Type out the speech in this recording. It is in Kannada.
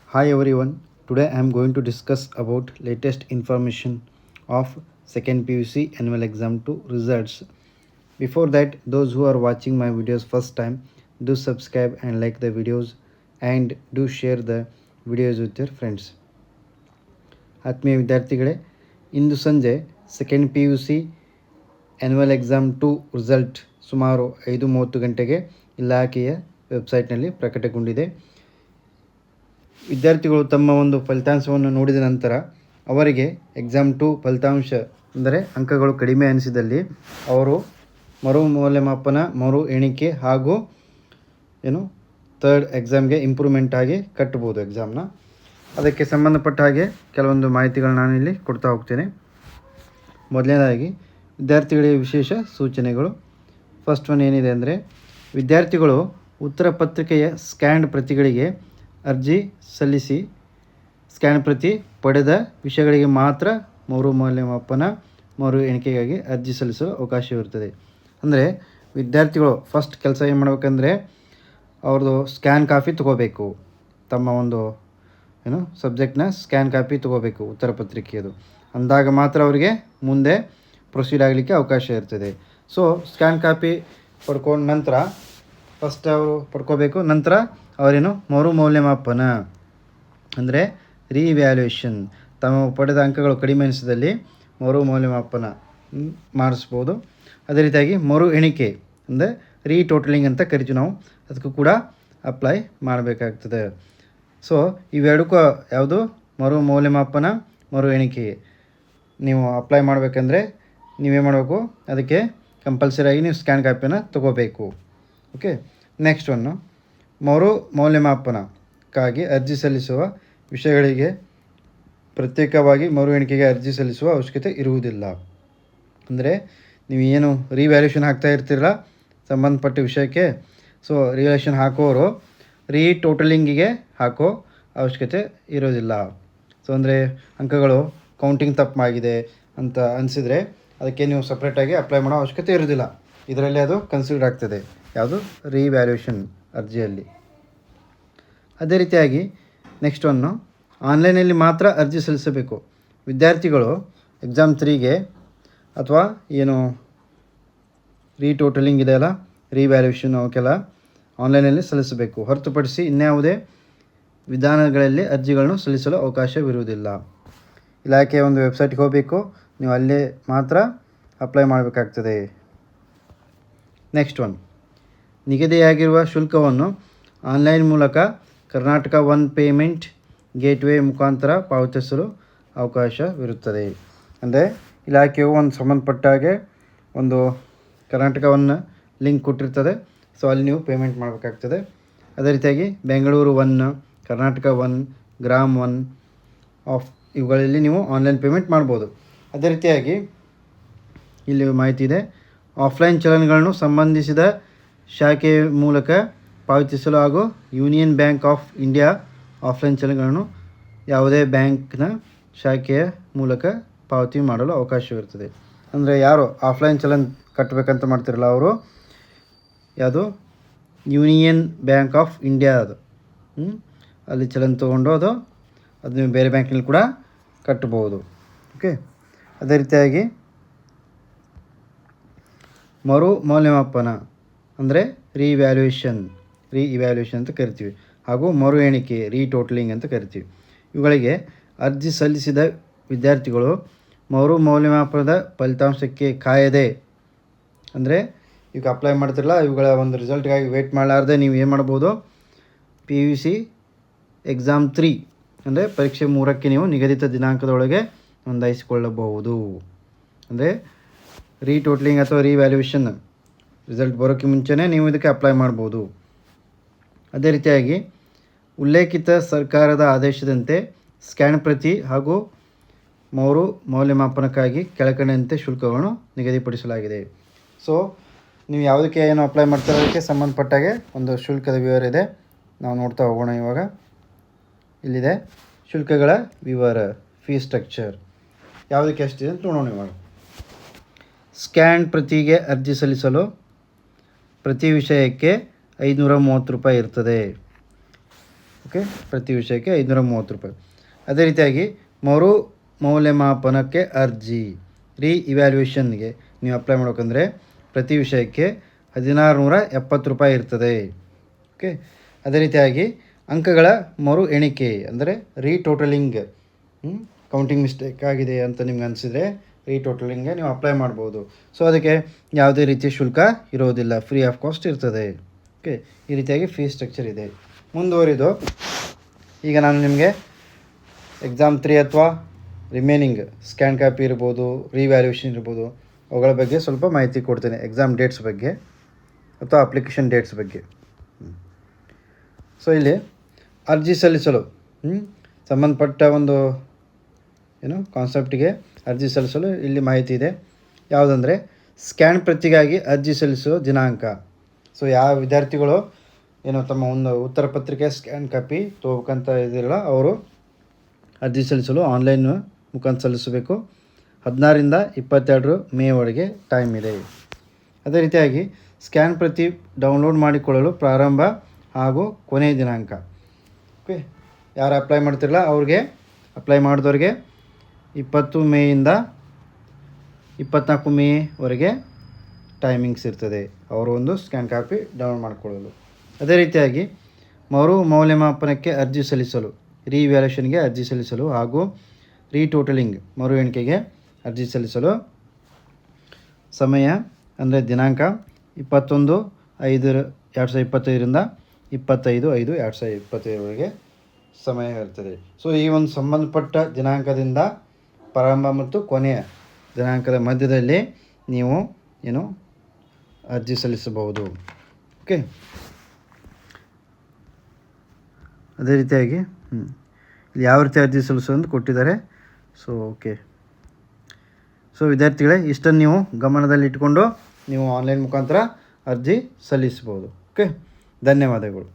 Hi everyone. Today I am going to discuss about latest information of second PUC annual exam 2 results. Before that, those who are watching my videos first time, do subscribe and like the videos and do share the videos with your friends. ಆತ್ಮೀಯ ವಿದ್ಯಾರ್ಥಿಗಳೇ, ಇಂದು ಸಂಜೆ second P U C annual exam 2 result ಸುಮಾರು 5:30 ಗಂಟೆಗೆ ಇಲಾಖೆಯ ವೆಬ್ಸೈಟ್ನಲ್ಲಿ ಪ್ರಕಟಗೊಂಡಿದೆ. ವಿದ್ಯಾರ್ಥಿಗಳು ತಮ್ಮ ಒಂದು ಫಲಿತಾಂಶವನ್ನು ನೋಡಿದ ನಂತರ ಅವರಿಗೆ ಎಕ್ಸಾಮ್ 2 ಫಲಿತಾಂಶ ಅಂದರೆ ಅಂಕಗಳು ಕಡಿಮೆ ಅನಿಸಿದಲ್ಲಿ ಅವರು ಮರು ಮೌಲ್ಯಮಾಪನ, ಮರು ಎಣಿಕೆ ಹಾಗೂ ಥರ್ಡ್ ಎಕ್ಸಾಮ್ಗೆ ಇಂಪ್ರೂವ್ಮೆಂಟ್ ಆಗಿ ಕಟ್ಬೋದು ಎಕ್ಸಾಮ್ನ. ಅದಕ್ಕೆ ಸಂಬಂಧಪಟ್ಟ ಹಾಗೆ ಕೆಲವೊಂದು ಮಾಹಿತಿಗಳನ್ನ ನಾನಿಲ್ಲಿ ಕೊಡ್ತಾ ಹೋಗ್ತೇನೆ. ಮೊದಲನೇದಾಗಿ ವಿದ್ಯಾರ್ಥಿಗಳಿಗೆ ವಿಶೇಷ ಸೂಚನೆಗಳು. ಫಸ್ಟ್ ಒನ್ ಏನಿದೆ ಅಂದರೆ, ವಿದ್ಯಾರ್ಥಿಗಳು ಉತ್ತರ ಪತ್ರಿಕೆಯ ಸ್ಕ್ಯಾನ್ಡ್ ಪ್ರತಿಗಳಿಗೆ ಅರ್ಜಿ ಸಲ್ಲಿಸಿ ಸ್ಕ್ಯಾನ್ ಪ್ರತಿ ಪಡೆದ ವಿಷಯಗಳಿಗೆ ಮಾತ್ರ ಮರು ಮೌಲ್ಯಮಾಪನ, ಮರು ಎಣಿಕೆಗಾಗಿ ಅರ್ಜಿ ಸಲ್ಲಿಸಲು ಅವಕಾಶವಿರುತ್ತದೆ. ಅಂದರೆ ವಿದ್ಯಾರ್ಥಿಗಳು ಫಸ್ಟ್ ಕೆಲಸ ಏನು ಮಾಡಬೇಕಂದ್ರೆ, ಅವ್ರದ್ದು ಸ್ಕ್ಯಾನ್ ಕಾಪಿ ತೊಗೋಬೇಕು. ತಮ್ಮ ಒಂದು ಸಬ್ಜೆಕ್ಟ್ನ ಸ್ಕ್ಯಾನ್ ಕಾಪಿ ತೊಗೋಬೇಕು ಉತ್ತರ ಪತ್ರಿಕೆಯದು. ಅಂದಾಗ ಮಾತ್ರ ಅವರಿಗೆ ಮುಂದೆ ಪ್ರೊಸೀಡ್ ಆಗಲಿಕ್ಕೆ ಅವಕಾಶ ಇರ್ತದೆ. ಸೊ ಸ್ಕ್ಯಾನ್ ಕಾಪಿ ಪಡ್ಕೊಂಡ ನಂತರ ಫಸ್ಟ್ ಅವರು ಪಡ್ಕೋಬೇಕು. ನಂತರ ಅವರೇನು ಮರು ಮೌಲ್ಯಮಾಪನ ಅಂದರೆ ರಿವ್ಯಾಲ್ಯೂಯೇಷನ್, ತಮ್ಮ ಪಡೆದ ಅಂಕಗಳು ಕಡಿಮೆ ಅನಿಸಿದಲ್ಲಿ ಮರು ಮೌಲ್ಯಮಾಪನ ಮಾಡಿಸ್ಬೋದು. ಅದೇ ರೀತಿಯಾಗಿ ಮರು ಎಣಿಕೆ ಅಂದರೆ ರೀಟೋಟಲಿಂಗ್ ಅಂತ ಕರಿತೀವಿ ನಾವು, ಅದಕ್ಕೂ ಕೂಡ ಅಪ್ಲೈ ಮಾಡಬೇಕಾಗ್ತದೆ. ಸೊ ಇವೆರಡಕ್ಕೂ ಯಾವುದು ಮರು ಮೌಲ್ಯಮಾಪನ, ಮರು ಎಣಿಕೆ ನೀವು ಅಪ್ಲೈ ಮಾಡಬೇಕಂದ್ರೆ ನೀವೇನು ಮಾಡಬೇಕು, ಅದಕ್ಕೆ ಕಂಪಲ್ಸರಿಯಾಗಿ ನೀವು ಸ್ಕ್ಯಾನ್ ಕಾಪಿಯನ್ನು ತೊಗೋಬೇಕು. ಓಕೆ, ನೆಕ್ಸ್ಟ್ ಒನ್ನು ಮರು ಮೌಲ್ಯಮಾಪನಕ್ಕಾಗಿ ಅರ್ಜಿ ಸಲ್ಲಿಸುವ ವಿಷಯಗಳಿಗೆ ಪ್ರತ್ಯೇಕವಾಗಿ ಮರು ಎಣಿಕೆಗೆ ಅರ್ಜಿ ಸಲ್ಲಿಸುವ ಅವಶ್ಯಕತೆ ಇರುವುದಿಲ್ಲ. ಅಂದರೆ ನೀವು ಏನು ರಿವ್ಯಾಲ್ಯೂಷನ್ ಹಾಕ್ತಾ ಇರ್ತೀರಲ್ಲ ಸಂಬಂಧಪಟ್ಟ ವಿಷಯಕ್ಕೆ, ಸೊ ರಿವ್ಯಾಲ್ಯೂಷನ್ ಹಾಕೋರು ಟೋಟಲಿಂಗಿಗೆ ಹಾಕೋ ಅವಶ್ಯಕತೆ ಇರೋದಿಲ್ಲ. ಸೊ ಅಂದರೆ ಅಂಕಗಳು ಕೌಂಟಿಂಗ್ ತಪ್ಪಾಗಿದೆ ಅಂತ ಅನಿಸಿದರೆ ಅದಕ್ಕೆ ನೀವು ಸಪ್ರೇಟಾಗಿ ಅಪ್ಲೈ ಮಾಡೋ ಅವಶ್ಯಕತೆ ಇರೋದಿಲ್ಲ. ಇದರಲ್ಲಿ ಅದು ಕನ್ಸಿಡರ್ ಆಗ್ತದೆ, ಯಾವುದು ರಿವ್ಯಾಲ್ಯೂಷನ್ ಅರ್ಜಿಯಲ್ಲಿ. ಅದೇ ರೀತಿಯಾಗಿ ನೆಕ್ಸ್ಟ್ ಒನ್ನು ಆನ್ಲೈನಲ್ಲಿ ಮಾತ್ರ ಅರ್ಜಿ ಸಲ್ಲಿಸಬೇಕು. ವಿದ್ಯಾರ್ಥಿಗಳು ಎಕ್ಸಾಮ್ 3ಗೆ ಅಥವಾ ಏನು ಟೋಟಲಿಂಗ್ ಇದೆಯಲ್ಲ, ರಿವ್ಯಾಲ್ಯೂಷನ್ ಅವಕ್ಕೆಲ್ಲ ಆನ್ಲೈನಲ್ಲಿ ಸಲ್ಲಿಸಬೇಕು. ಹೊರತುಪಡಿಸಿ ಇನ್ಯಾವುದೇ ವಿಧಾನಗಳಲ್ಲಿ ಅರ್ಜಿಗಳನ್ನು ಸಲ್ಲಿಸಲು ಅವಕಾಶವಿರುವುದಿಲ್ಲ. ಇಲಾಖೆಯ ಒಂದು ವೆಬ್ಸೈಟ್ಗೆ ಹೋಗಬೇಕು, ನೀವು ಅಲ್ಲೇ ಮಾತ್ರ ಅಪ್ಲೈ ಮಾಡಬೇಕಾಗ್ತದೆ. ನೆಕ್ಸ್ಟ್ ಒನ್, ನಿಗದಿಯಾಗಿರುವ ಶುಲ್ಕವನ್ನು ಆನ್ಲೈನ್ ಮೂಲಕ ಕರ್ನಾಟಕ ಒನ್ ಪೇಮೆಂಟ್ ಗೇಟ್ವೇ ಮುಖಾಂತರ ಪಾವತಿಸಲು ಅವಕಾಶವಿರುತ್ತದೆ. ಅಂದರೆ ಇಲಾಖೆಯು ಒಂದು ಸಂಬಂಧಪಟ್ಟ ಹಾಗೆ ಒಂದು ಕರ್ನಾಟಕ ಒನ್ ಲಿಂಕ್ ಕೊಟ್ಟಿರ್ತದೆ. ಸೊ ಅಲ್ಲಿ ನೀವು ಪೇಮೆಂಟ್ ಮಾಡಬೇಕಾಗ್ತದೆ. ಅದೇ ರೀತಿಯಾಗಿ Bengaluru one, Karnataka one, gram one of ಇವುಗಳಲ್ಲಿ ನೀವು ಆನ್ಲೈನ್ ಪೇಮೆಂಟ್ ಮಾಡ್ಬೋದು. ಅದೇ ರೀತಿಯಾಗಿ ಇಲ್ಲಿ ಮಾಹಿತಿ ಇದೆ, ಆಫ್ಲೈನ್ ಚಲನ್ಗಳನ್ನು ಸಂಬಂಧಿಸಿದ ಶಾಖೆಯ ಮೂಲಕ ಪಾವತಿಸಲು ಹಾಗೂ Union Bank of India offline ಚಲನ್ಗಳನ್ನು ಯಾವುದೇ ಬ್ಯಾಂಕ್ನ ಶಾಖೆಯ ಮೂಲಕ ಪಾವತಿ ಮಾಡಲು ಅವಕಾಶವಿರುತ್ತದೆ. ಅಂದರೆ ಯಾರು ಆಫ್ಲೈನ್ ಚಲನ್ ಕಟ್ಟಬೇಕಂತ ಮಾಡ್ತಿರಲ್ಲ ಅವರು ಯಾವುದು ಯೂನಿಯನ್ ಬ್ಯಾಂಕ್ ಆಫ್ ಇಂಡಿಯಾ ಅದು ಅಲ್ಲಿ ಚಲನ್ ತೊಗೊಂಡು ಅದು ನೀವು ಬೇರೆ ಬ್ಯಾಂಕಿನಲ್ಲಿ ಕೂಡ ಕಟ್ಬೋದು. ಓಕೆ, ಅದೇ ರೀತಿಯಾಗಿ ಮರು ಮೌಲ್ಯಮಾಪನ ಅಂದರೆ ರಿವ್ಯಾಲ್ಯೂಯೇಷನ್ ಅಂತ ಕರಿತೀವಿ, ಹಾಗೂ ಮರು ಎಣಿಕೆ ಟೋಟಲಿಂಗ್ ಅಂತ ಕರಿತೀವಿ. ಇವುಗಳಿಗೆ ಅರ್ಜಿ ಸಲ್ಲಿಸಿದ ವಿದ್ಯಾರ್ಥಿಗಳು ಮರು ಮೌಲ್ಯಮಾಪನದ ಫಲಿತಾಂಶಕ್ಕೆ ಕಾಯದೆ, ಅಂದರೆ ಈಗ ಅಪ್ಲೈ ಮಾಡ್ತಿರಲ್ಲ ಇವುಗಳ ಒಂದು ರಿಸಲ್ಟ್ಗಾಗಿ ವೇಟ್ ಮಾಡಲಾರ್ದೆ ನೀವು ಏನು ಮಾಡ್ಬೋದು, PUC ಎಕ್ಸಾಮ್ 3 ಅಂದರೆ ಪರೀಕ್ಷೆ 3ಕ್ಕೆ ನೀವು ನಿಗದಿತ ದಿನಾಂಕದೊಳಗೆ ನೋಂದಾಯಿಸಿಕೊಳ್ಳಬಹುದು. ಅಂದರೆ ಟೋಟಲಿಂಗ್ ಅಥವಾ ರಿವ್ಯಾಲ್ಯೂಯೇಷನ್ ರಿಸಲ್ಟ್ ಬರೋಕ್ಕೆ ಮುಂಚೆನೇ ನೀವು ಇದಕ್ಕೆ ಅಪ್ಲೈ ಮಾಡ್ಬೋದು. ಅದೇ ರೀತಿಯಾಗಿ ಉಲ್ಲೇಖಿತ ಸರ್ಕಾರದ ಆದೇಶದಂತೆ ಸ್ಕ್ಯಾನ್ ಪ್ರತಿ ಹಾಗೂ ಮರು ಮೌಲ್ಯಮಾಪನಕ್ಕಾಗಿ ಕೆಳಕಂಡಂತೆ ಶುಲ್ಕಗಳನ್ನು ನಿಗದಿಪಡಿಸಲಾಗಿದೆ. ಸೊ ನೀವು ಯಾವುದಕ್ಕೆ ಏನು ಅಪ್ಲೈ ಮಾಡ್ತೀರೋ ಅದಕ್ಕೆ ಸಂಬಂಧಪಟ್ಟಾಗೆ ಒಂದು ಶುಲ್ಕದ ವಿವರ ಇದೆ, ನಾವು ನೋಡ್ತಾ ಹೋಗೋಣ. ಇವಾಗ ಇಲ್ಲಿದೆ ಶುಲ್ಕಗಳ ವಿವರ, ಫೀ ಸ್ಟ್ರಕ್ಚರ್ ಯಾವುದಕ್ಕೆ ಎಷ್ಟಿದೆ ಅಂತ ನೋಡೋಣ. ಇವಾಗ ಸ್ಕ್ಯಾನ್ ಪ್ರತಿಗೆ ಅರ್ಜಿ ಸಲ್ಲಿಸಲು ಪ್ರತಿ ವಿಷಯಕ್ಕೆ 530 ರೂಪಾಯಿ ಇರ್ತದೆ. ಓಕೆ, ಪ್ರತಿ ವಿಷಯಕ್ಕೆ 530 ರೂಪಾಯಿ. ಅದೇ ರೀತಿಯಾಗಿ ಮರು ಮೌಲ್ಯಮಾಪನಕ್ಕೆ ಅರ್ಜಿ ಇವ್ಯಾಲ್ಯೂಯೇಷನ್ಗೆ ನೀವು ಅಪ್ಲೈ ಮಾಡ್ಬೇಕಂದ್ರೆ ಪ್ರತಿ ವಿಷಯಕ್ಕೆ 1670 ರೂಪಾಯಿ ಇರ್ತದೆ. ಓಕೆ, ಅದೇ ರೀತಿಯಾಗಿ ಅಂಕಗಳ ಮರು ಎಣಿಕೆ ಅಂದರೆ ರೀಟೋಟಲಿಂಗ್, ಕೌಂಟಿಂಗ್ ಮಿಸ್ಟೇಕ್ ಆಗಿದೆ ಅಂತ ನಿಮ್ಗೆ ಅನಿಸಿದರೆ ರೀಟೋಟಲಿಂಗ್ಗೆ ನೀವು ಅಪ್ಲೈ ಮಾಡ್ಬೋದು. ಸೊ ಅದಕ್ಕೆ ಯಾವುದೇ ರೀತಿಯ ಶುಲ್ಕ ಇರೋದಿಲ್ಲ, ಫ್ರೀ ಆಫ್ ಕಾಸ್ಟ್ ಇರ್ತದೆ. ಓಕೆ, ಈ ರೀತಿಯಾಗಿ ಫೀಸ್ ಸ್ಟ್ರಕ್ಚರ್ ಇದೆ. ಮುಂದುವರಿದು ಈಗ ನಾನು ನಿಮಗೆ ಎಕ್ಸಾಮ್ 3 ಅಥವಾ ರಿಮೇನಿಂಗ್ ಸ್ಕ್ಯಾನ್ ಕಾಪಿ ಇರ್ಬೋದು, ರಿವ್ಯಾಲ್ಯೂಯೇಷನ್ ಇರ್ಬೋದು, ಅವುಗಳ ಬಗ್ಗೆ ಸ್ವಲ್ಪ ಮಾಹಿತಿ ಕೊಡ್ತೇನೆ. ಎಕ್ಸಾಮ್ ಡೇಟ್ಸ್ ಬಗ್ಗೆ ಅಥವಾ ಅಪ್ಲಿಕೇಶನ್ ಡೇಟ್ಸ್ ಬಗ್ಗೆ. ಸೊ ಇಲ್ಲಿ ಅರ್ಜಿ ಸಲ್ಲಿಸಲು ಸಂಬಂಧಪಟ್ಟ ಒಂದು ಕಾನ್ಸೆಪ್ಟಿಗೆ ಅರ್ಜಿ ಸಲ್ಲಿಸಲು ಇಲ್ಲಿ ಮಾಹಿತಿ ಇದೆ. ಯಾವುದಂದರೆ ಸ್ಕ್ಯಾನ್ ಪ್ರತಿಗಾಗಿ ಅರ್ಜಿ ಸಲ್ಲಿಸುವ ದಿನಾಂಕ. ಸೊ ಯಾವ ವಿದ್ಯಾರ್ಥಿಗಳು ತಮ್ಮ ಒಂದು ಉತ್ತರ ಪತ್ರಿಕೆ ಸ್ಕ್ಯಾನ್ ಕಾಪಿ ತೊಗೋಬೇಕಂತ ಇದಿರಲ್ಲ, ಅವರು ಅರ್ಜಿ ಸಲ್ಲಿಸಲು ಆನ್ಲೈನ್ ಮುಖಾಂತರ ಸಲ್ಲಿಸಬೇಕು. 16ರಿಂದ 22 ಮೇವರೆಗೆ ಟೈಮ್ ಇದೆ. ಅದೇ ರೀತಿಯಾಗಿ ಸ್ಕ್ಯಾನ್ ಪ್ರತಿ ಡೌನ್ಲೋಡ್ ಮಾಡಿಕೊಳ್ಳಲು ಪ್ರಾರಂಭ ಹಾಗೂ ಕೊನೆಯ ದಿನಾಂಕ. ಓಕೆ, ಯಾರು ಅಪ್ಲೈ ಮಾಡ್ತಿರಲ್ಲ ಅವ್ರಿಗೆ, ಅಪ್ಲೈ ಮಾಡಿದವ್ರಿಗೆ 20 ಮೇಯಿಂದ 24 ಮೇವರೆಗೆ ಟೈಮಿಂಗ್ಸ್ ಇರ್ತದೆ ಅವರು ಒಂದು ಸ್ಕ್ಯಾನ್ ಕಾಪಿ ಡೌನ್ಲೋಡ್ ಮಾಡಿಕೊಳ್ಳಲು. ಅದೇ ರೀತಿಯಾಗಿ ಮರು ಮೌಲ್ಯಮಾಪನಕ್ಕೆ ಅರ್ಜಿ ಸಲ್ಲಿಸಲು, ರಿವ್ಯಾಲ್ಯೂಯೇಷನ್ಗೆ ಅರ್ಜಿ ಸಲ್ಲಿಸಲು ಹಾಗೂ ರೀಟೋಟಲಿಂಗ್ ಮರು ಎಣಿಕೆಗೆ ಅರ್ಜಿ ಸಲ್ಲಿಸಲು ಸಮಯ ಅಂದರೆ ದಿನಾಂಕ 21/5/2025ರಿಂದ 25/5/2025ವರೆಗೆ ಸಮಯ ಇರ್ತದೆ. ಸೊ ಈ ಒಂದು ಸಂಬಂಧಪಟ್ಟ ದಿನಾಂಕದಿಂದ ಪ್ರಾರಂಭ ಮತ್ತು ಕೊನೆಯ ದಿನಾಂಕದ ಮಧ್ಯದಲ್ಲಿ ನೀವು ಅರ್ಜಿ ಸಲ್ಲಿಸಬಹುದು. ಓಕೆ, ಅದೇ ರೀತಿಯಾಗಿ ಯಾವ ರೀತಿ ಅರ್ಜಿ ಸಲ್ಲಿಸೋದು ಕೊಟ್ಟಿದ್ದಾರೆ. ಸೊ ಓಕೆ, ಸೊ ವಿದ್ಯಾರ್ಥಿಗಳೇ, ಇಷ್ಟನ್ನು ನೀವು ಗಮನದಲ್ಲಿ ಇಟ್ಕೊಂಡು ನೀವು ಆನ್ಲೈನ್ ಮುಖಾಂತರ ಅರ್ಜಿ ಸಲ್ಲಿಸ್ಬೋದು. ಓಕೆ, ಧನ್ಯವಾದಗಳು.